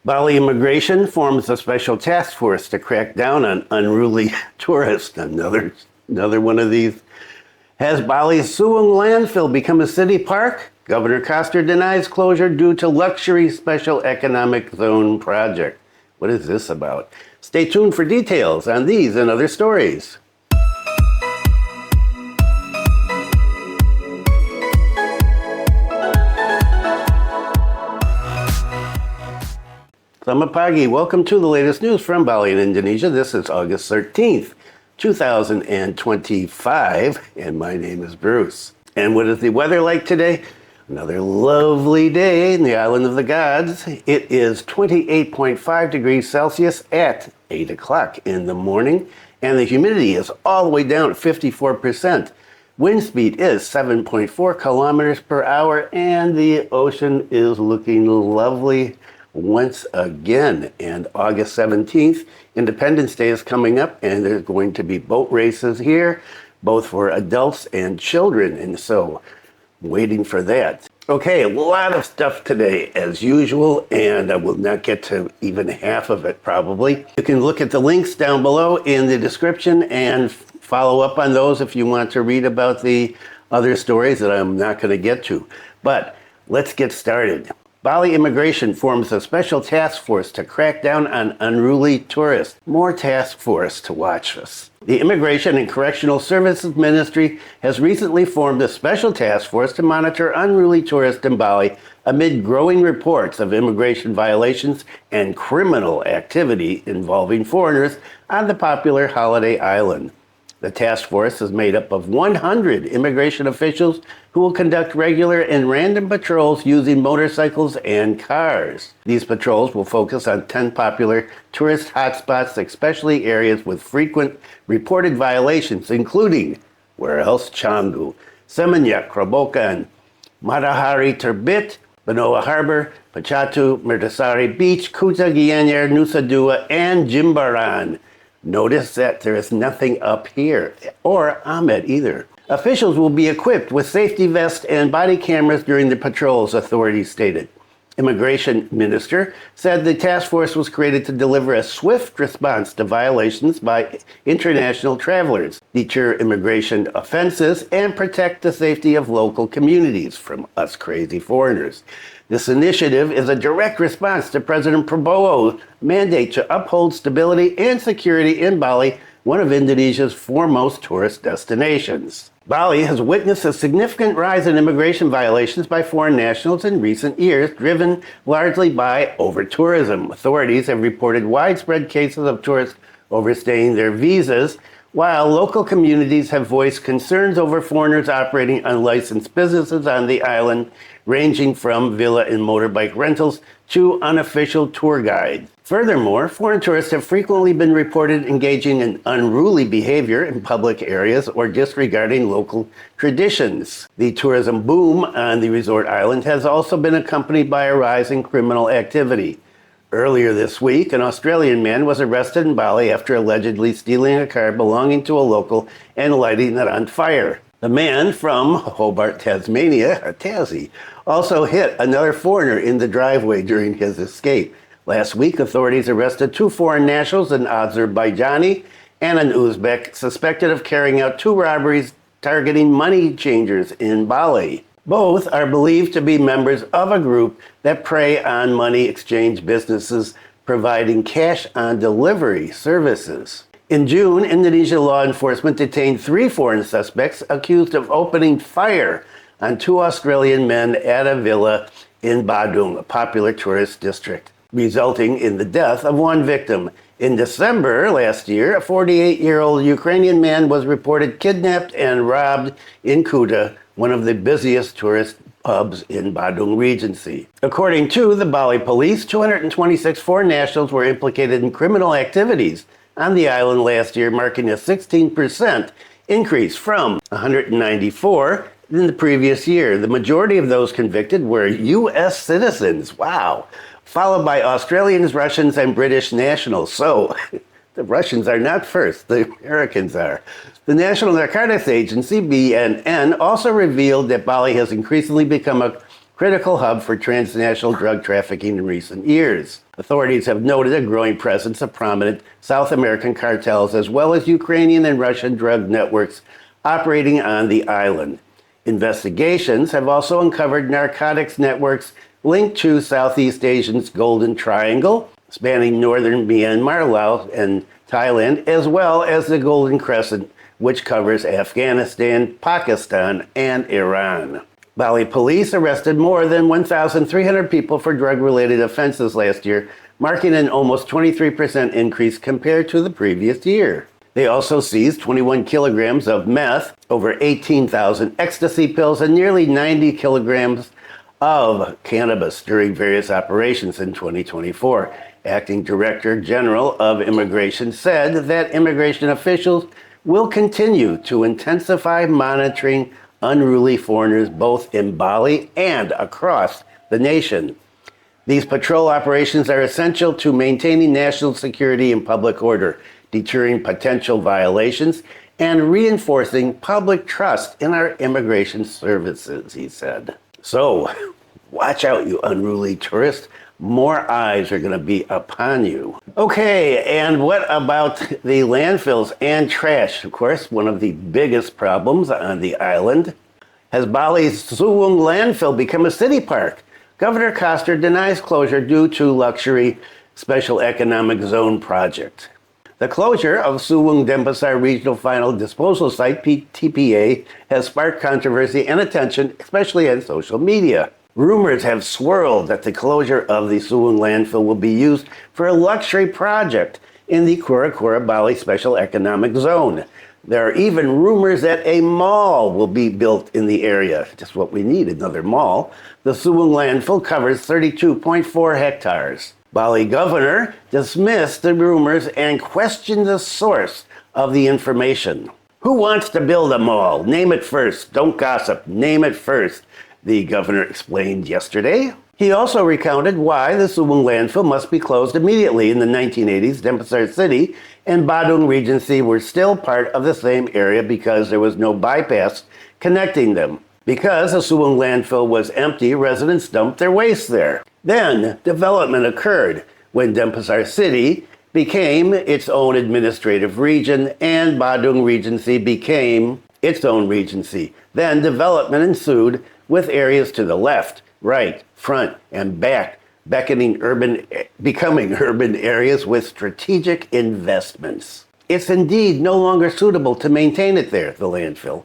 Bali immigration forms a special task force to crack down on unruly tourists. Another one of these. Has Bali's Suwung Landfill become a city park? Governor Koster denies closure due to luxury special economic zone project. What is this about? Stay tuned for details on these and other stories. Selamat pagi. Welcome to the latest news from Bali in Indonesia. This is August 13th, 2025, and my name is Bruce. And what is the weather like today? Another lovely day in the island of the gods. It is 28.5 degrees Celsius at 8 o'clock in the morning, and the humidity is all the way down at 54%. Wind speed is 7.4 kilometers per hour, and the ocean is looking lovely once again. And August 17th, Independence Day is coming up, and there's going to be boat races here, both for adults and children, and so waiting for that. Okay, a lot of stuff today as usual, and I will not get to even half of it probably. You can look at the links down below in the description and follow up on those if you want to read about the other stories that I'm not going to get to. But let's get started. Bali immigration forms a special task force to crack down on unruly tourists. More task force to watch us. The Immigration and Correctional Services Ministry has recently formed a special task force to monitor unruly tourists in Bali amid growing reports of immigration violations and criminal activity involving foreigners on the popular holiday island. The task force is made up of 100 immigration officials who will conduct regular and random patrols using motorcycles and cars. These patrols will focus on 10 popular tourist hotspots, especially areas with frequent reported violations, including, where else, Canggu, Seminyak, Krobokan, Matahari Terbit, Benoa Harbor, Pachatu, Mertasari Beach, Kuta Gianyar, Nusa Dua, and Jimbaran. Notice that there is nothing up here, or Ahmed either. Officials will be equipped with safety vests and body cameras during the patrols, authorities stated. Immigration Minister said the task force was created to deliver a swift response to violations by international travelers, deter immigration offenses, and protect the safety of local communities from us crazy foreigners. This initiative is a direct response to President Prabowo's mandate to uphold stability and security in Bali, one of Indonesia's foremost tourist destinations. Bali has witnessed a significant rise in immigration violations by foreign nationals in recent years, driven largely by over-tourism. Authorities have reported widespread cases of tourists overstaying their visas, while local communities have voiced concerns over foreigners operating unlicensed businesses on the island, ranging from villa and motorbike rentals to unofficial tour guides. Furthermore, foreign tourists have frequently been reported engaging in unruly behavior in public areas or disregarding local traditions. The tourism boom on the resort island has also been accompanied by a rise in criminal activity. Earlier this week, an Australian man was arrested in Bali after allegedly stealing a car belonging to a local and lighting it on fire. The man from Hobart, Tasmania, Tassie, also hit another foreigner in the driveway during his escape. Last week, authorities arrested 2 foreign nationals, an Azerbaijani and an Uzbek, suspected of carrying out 2 robberies targeting money changers in Bali. Both are believed to be members of a group that prey on money exchange businesses providing cash-on-delivery services. In June, Indonesia law enforcement detained 3 foreign suspects accused of opening fire on 2 Australian men at a villa in Badung, a popular tourist district, resulting in the death of 1 victim. In December last year, a 48-year-old Ukrainian man was reported kidnapped and robbed in Kuta, one of the busiest tourist hubs in Badung Regency. According to the Bali police, 226 foreign nationals were implicated in criminal activities on the island last year, marking a 16% increase from 194 in the previous year. The majority of those convicted were U.S. citizens. Wow. Followed by Australians, Russians, and British nationals. So the Russians are not first, the Americans are. The National Narcotics Agency, BNN, also revealed that Bali has increasingly become a critical hub for transnational drug trafficking in recent years. Authorities have noted a growing presence of prominent South American cartels as well as Ukrainian and Russian drug networks operating on the island. Investigations have also uncovered narcotics networks linked to Southeast Asia's Golden Triangle, spanning northern Myanmar, Laos, and Thailand, as well as the Golden Crescent, which covers Afghanistan, Pakistan, and Iran. Bali police arrested more than 1,300 people for drug-related offenses last year, marking an almost 23% increase compared to the previous year. They also seized 21 kilograms of meth, over 18,000 ecstasy pills, and nearly 90 kilograms of cannabis during various operations in 2024. Acting Director General of Immigration said that immigration officials will continue to intensify monitoring unruly foreigners both in Bali and across the nation. These patrol operations are essential to maintaining national security and public order, deterring potential violations, and reinforcing public trust in our immigration services, he said. So, watch out, you unruly tourists. More eyes are going to be upon you. Okay, and what about the landfills and trash? Of course, one of the biggest problems on the island. Has Bali's Suwung Landfill become a city park? Governor Koster denies closure due to luxury special economic zone project. The closure of Suwung Denpasar Regional Final Disposal Site, TPA, has sparked controversy and attention, especially on social media. Rumors have swirled that the closure of the Suwung landfill will be used for a luxury project in the Kura Kura Bali Special Economic Zone. There are even rumors that a mall will be built in the area. Just what we need, another mall. The Suwung landfill covers 32.4 hectares. Bali governor dismissed the rumors and questioned the source of the information. Who wants to build a mall? Name it first. Don't gossip. Name it first, the governor explained yesterday. He also recounted why the Suwung landfill must be closed immediately. In the 1980s, Denpasar City and Badung Regency were still part of the same area because there was no bypass connecting them. Because the Suwung landfill was empty, residents dumped their waste there. Then development occurred when Denpasar City became its own administrative region and Badung Regency became its own regency. Then development ensued with areas to the left, right, front, and back becoming urban areas with strategic investments. It's indeed no longer suitable to maintain it there, the landfill.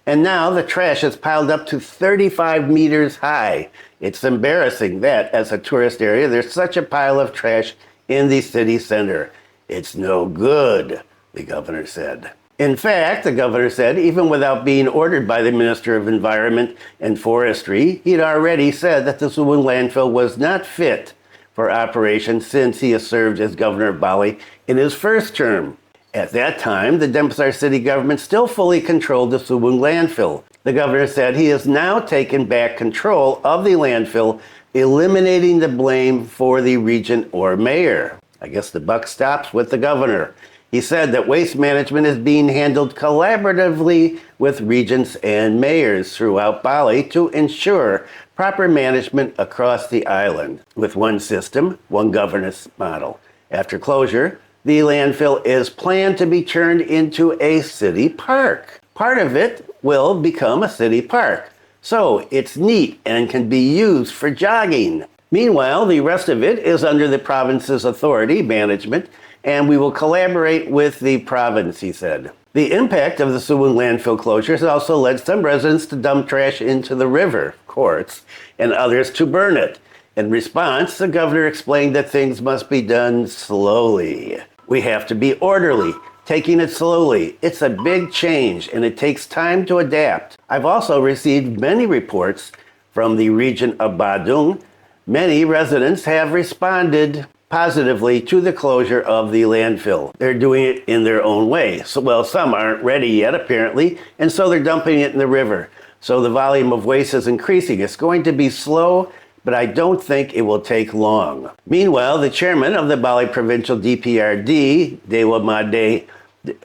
And now the trash is piled up to 35 meters high. It's embarrassing that, as a tourist area, there's such a pile of trash in the city center. It's no good, the governor said. In fact, the governor said, even without being ordered by the Minister of Environment and Forestry, he'd already said that the Suwung landfill was not fit for operation since he has served as governor of Bali in his first term. At that time, the Denpasar city government still fully controlled the Suwung landfill. The governor said he has now taken back control of the landfill, eliminating the blame for the regent or mayor. I guess the buck stops with the governor. He said that waste management is being handled collaboratively with regents and mayors throughout Bali to ensure proper management across the island, with one system, one governance model. After closure, the landfill is planned to be turned into a city park. Part of it will become a city park, so it's neat and can be used for jogging. Meanwhile, the rest of it is under the province's authority management, and we will collaborate with the province, he said. The impact of the Suwung landfill closures also led some residents to dump trash into the river, of course, and others to burn it. In response, the governor explained that things must be done slowly. We have to be orderly, taking it slowly. It's a big change, and it takes time to adapt. I've also received many reports from the region of Badung. Many residents have responded positively to the closure of the landfill. They're doing it in their own way. So, some aren't ready yet, apparently, and so they're dumping it in the river. So the volume of waste is increasing. It's going to be slow, but I don't think it will take long. Meanwhile, the chairman of the Bali Provincial DPRD, Dewa Made,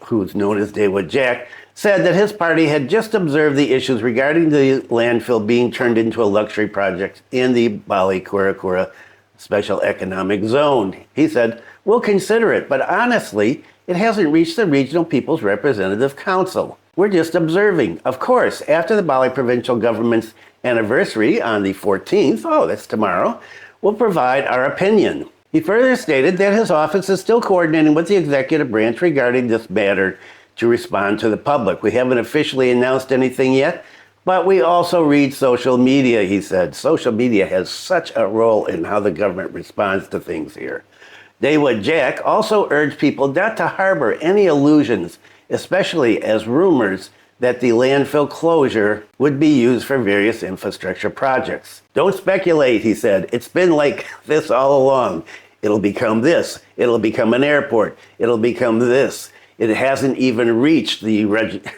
who's known as Dewa Jack, said that his party had just observed the issues regarding the landfill being turned into a luxury project in the Bali Kura Special Economic Zone. He said, "We'll consider it, but honestly, it hasn't reached the Regional People's Representative Council. We're just observing. Of course, after the Bali provincial government's anniversary on the 14th, that's tomorrow, we'll provide our opinion." He further stated that his office is still coordinating with the executive branch regarding this matter to respond to the public. "We haven't officially announced anything yet, but we also read social media," he said. Social media has such a role in how the government responds to things here. Dewa Jack also urged people not to harbor any illusions, especially as rumors that the landfill closure would be used for various infrastructure projects. "Don't speculate," he said. "It's been like this all along. It'll become this. It'll become an airport. It'll become this. It hasn't even reached the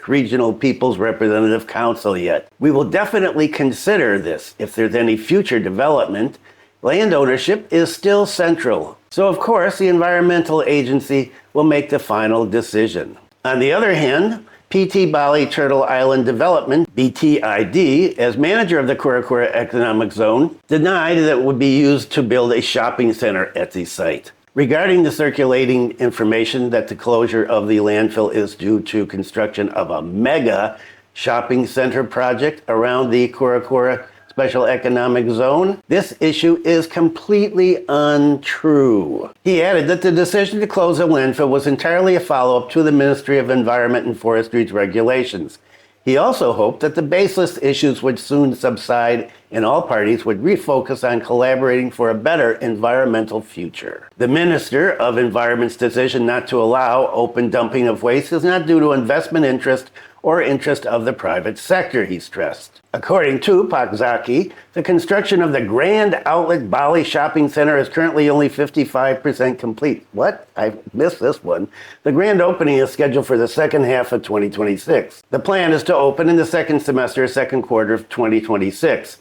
Regional People's Representative Council yet. We will definitely consider this. If there's any future development, land ownership is still central. So of course, the environmental agency will make the final decision." On the other hand, PT Bali Turtle Island Development, BTID, as manager of the Kura Economic Zone, denied that it would be used to build a shopping center at the site. Regarding the circulating information that the closure of the landfill is due to construction of a mega shopping center project around the Kura Special Economic Zone, this issue is completely untrue. He added that the decision to close the landfill was entirely a follow-up to the Ministry of Environment and Forestry's regulations. He also hoped that the baseless issues would soon subside and all parties would refocus on collaborating for a better environmental future. The Minister of Environment's decision not to allow open dumping of waste is not due to investment interest or interest of the private sector, he stressed. According to Pakzaki, the construction of the Grand Outlet Bali Shopping Center is currently only 55% complete. What? I missed this one. The grand opening is scheduled for the second half of 2026. The plan is to open in the second quarter of 2026.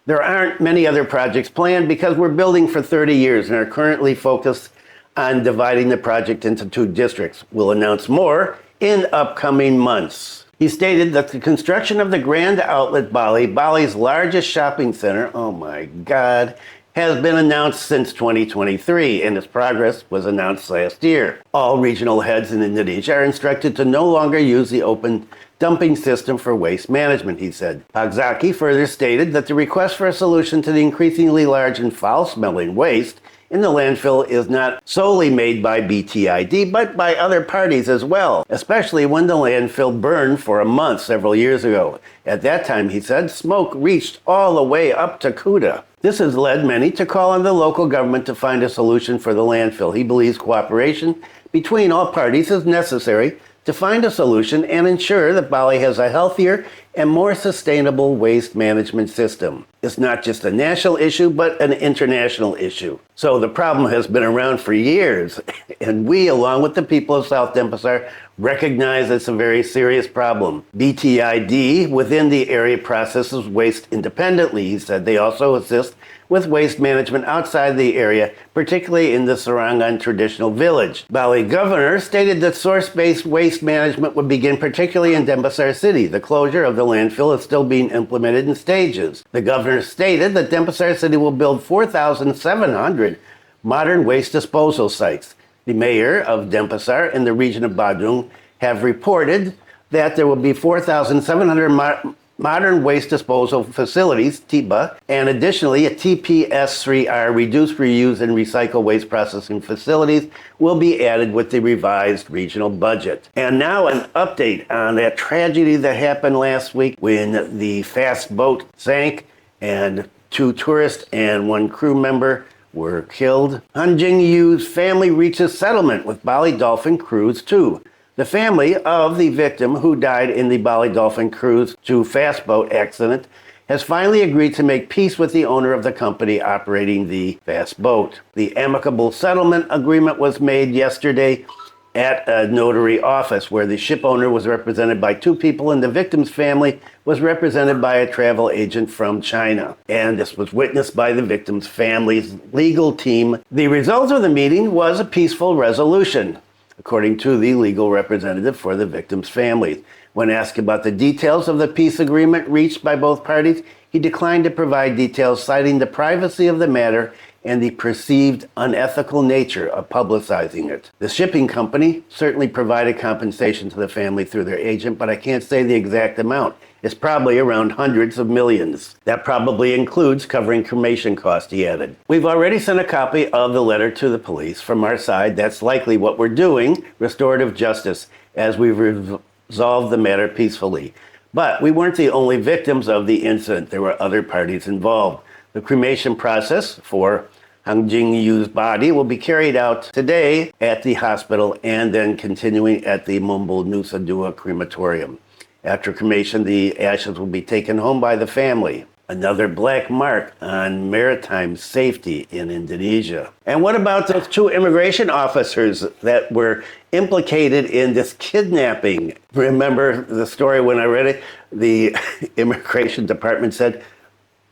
There aren't many other projects planned because we're building for 30 years and are currently focused on dividing the project into 2 districts. We'll announce more in upcoming months. He stated that the construction of the Grand Outlet Bali, Bali's largest shopping center, oh my God, has been announced since 2023, and its progress was announced last year. All regional heads in Indonesia are instructed to no longer use the open dumping system for waste management, he said. Pakzaki further stated that the request for a solution to the increasingly large and foul-smelling waste in the landfill is not solely made by BTID, but by other parties as well, especially when the landfill burned for a month several years ago. At that time, he said, smoke reached all the way up to Kuta. This has led many to call on the local government to find a solution for the landfill. He believes cooperation between all parties is necessary to find a solution and ensure that Bali has a healthier and more sustainable waste management system. It's not just a national issue, but an international issue. So the problem has been around for years, and we, along with the people of South Denpasar, recognize it's a very serious problem. BTID within the area processes waste independently, he said. They also assist with waste management outside the area, particularly in the Sarangan traditional village. Bali governor stated that source-based waste management would begin particularly in Denpasar city. The closure of the landfill is still being implemented in stages. The governor stated that Denpasar city will build 4,700 modern waste disposal sites. The mayor of Denpasar in the region of Badung have reported that there will be 4,700 modern waste disposal facilities, TIBA, and additionally a TPS3R, reduce, reuse, and recycle waste processing facilities, will be added with the revised regional budget. And now an update on that tragedy that happened last week when the fast boat sank and 2 tourists and 1 crew member were killed. Hanqing Yu's family reaches settlement with Bali Dolphin Cruise II. The family of the victim who died in the Bali Dolphin Cruise II fast boat accident has finally agreed to make peace with the owner of the company operating the fast boat. The amicable settlement agreement was made yesterday at a notary office where the ship owner was represented by 2 people and the victim's family was represented by a travel agent from China. And this was witnessed by the victim's family's legal team. The result of the meeting was a peaceful resolution. according to the legal representative for the victims' families. When asked about the details of the peace agreement reached by both parties, he declined to provide details, citing the privacy of the matter and the perceived unethical nature of publicizing it. The shipping company certainly provided compensation to the family through their agent, but I can't say the exact amount. It's probably around hundreds of millions. That probably includes covering cremation costs, he added. We've already sent a copy of the letter to the police. From our side, that's likely what we're doing, restorative justice, as we resolve the matter peacefully. But we weren't the only victims of the incident. There were other parties involved. The cremation process for Hanqing Yu's body will be carried out today at the hospital and then continuing at the Mumbai Nusa Dua crematorium. After cremation, the ashes will be taken home by the family. Another black mark on maritime safety in Indonesia. And what about those two immigration officers that were implicated in this kidnapping? Remember the story when I read it? The immigration department said,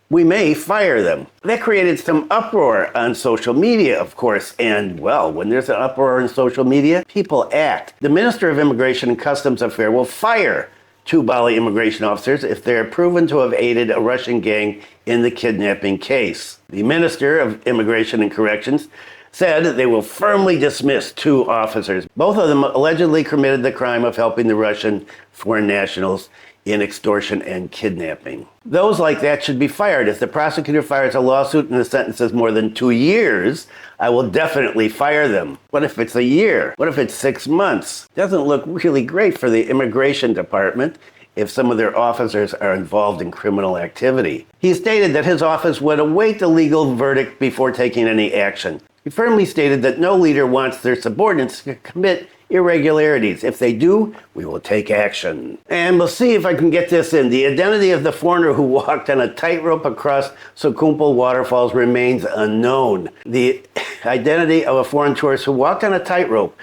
we may fire them. That created some uproar on social media, of course. And, well, when there's an uproar on social media, people act. The Minister of Immigration and Customs Affairs will fire two Bali immigration officers if they're proven to have aided a Russian gang in the kidnapping case. The Minister of Immigration and Corrections said they will firmly dismiss two officers. Both of them allegedly committed the crime of helping the Russian foreign nationals in extortion and kidnapping. Those like that should be fired. If the prosecutor fires a lawsuit and the sentence is more than 2 years, I will definitely fire them. What if it's a year? What if it's 6 months? Doesn't look really great for the immigration department if some of their officers are involved in criminal activity. He stated that his office would await the legal verdict before taking any action. He firmly stated that no leader wants their subordinates to commit irregularities. If they do, we will take action. And we'll see if I can get this in. The identity of the foreigner who walked on a tightrope across Sekumpul Waterfalls remains unknown. The identity of a foreign tourist who walked on a tightrope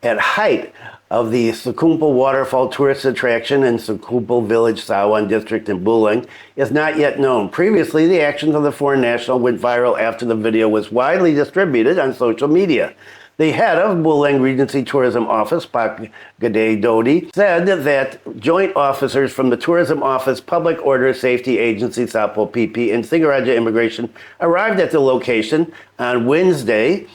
at height of the Sekumpul Waterfall tourist attraction in Sekumpul Village, Suwung District in Bulang is not yet known. Previously, the actions of the foreign national went viral after the video was widely distributed on social media. The head of Bulang Regency Tourism Office, Pak Gede Dodi, said that joint officers from the Tourism Office, Public Order Safety Agency, Satpol PP, and Singaraja Immigration arrived at the location on Wednesday,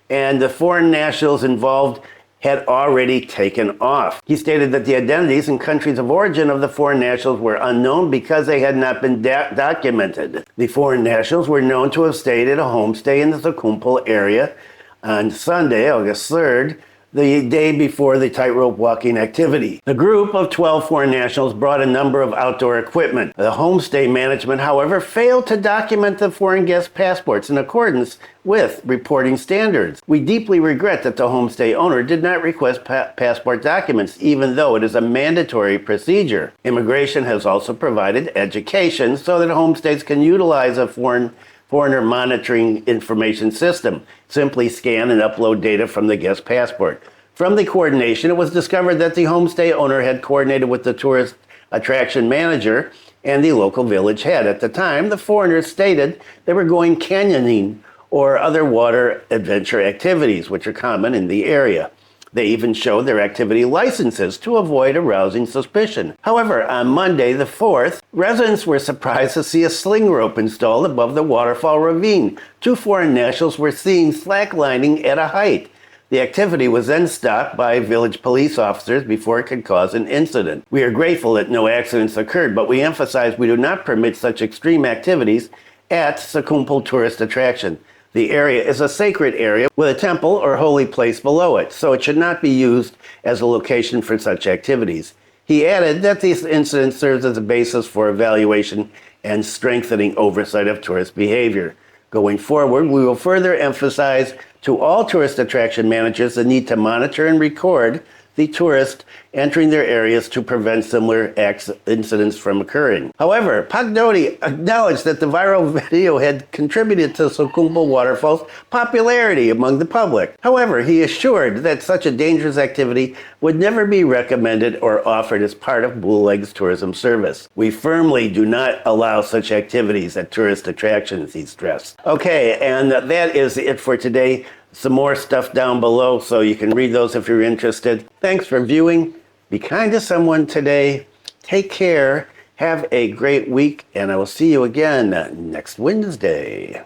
and the foreign nationals involved had already taken off. He stated that the identities and countries of origin of the foreign nationals were unknown because they had not been documented. The foreign nationals were known to have stayed at a homestay in the Sekumpul area on Sunday, August 3rd, the day before the tightrope walking activity. The group of 12 foreign nationals brought a number of outdoor equipment. The homestay management, however, failed to document the foreign guest passports in accordance with reporting standards. We deeply regret that the homestay owner did not request passport documents, even though it is a mandatory procedure. Immigration has also provided education so that homestays can utilize a foreigner monitoring information system. Simply scan and upload data from the guest passport. From the coordination, it was discovered that the homestay owner had coordinated with the tourist attraction manager and the local village head. At the time, the foreigners stated they were going canyoning or other water adventure activities, which are common in the area. They even showed their activity licenses to avoid arousing suspicion. However, on Monday the 4th, residents were surprised to see a sling rope installed above the waterfall ravine. Two foreign nationals were seen slacklining at a height. The activity was then stopped by village police officers before it could cause an incident. We are grateful that no accidents occurred, but we emphasize we do not permit such extreme activities at Sekumpul tourist attraction. The area is a sacred area with a temple or holy place below it, so it should not be used as a location for such activities. He added that this incident serves as a basis for evaluation and strengthening oversight of tourist behavior. Going forward, we will further emphasize to all tourist attraction managers the need to monitor and record the tourists entering their areas to prevent similar incidents from occurring. However, Pak Dodi acknowledged that the viral video had contributed to Sekumpul Waterfall's popularity among the public. However, he assured that such a dangerous activity would never be recommended or offered as part of Bulang's tourism service. We firmly do not allow such activities at tourist attractions, he stressed. Okay, and that is it for today. some more stuff down below so you can read those if you're interested. Thanks for viewing. Be kind to someone today. Take care. Have a great week, and I will see you again next Wednesday.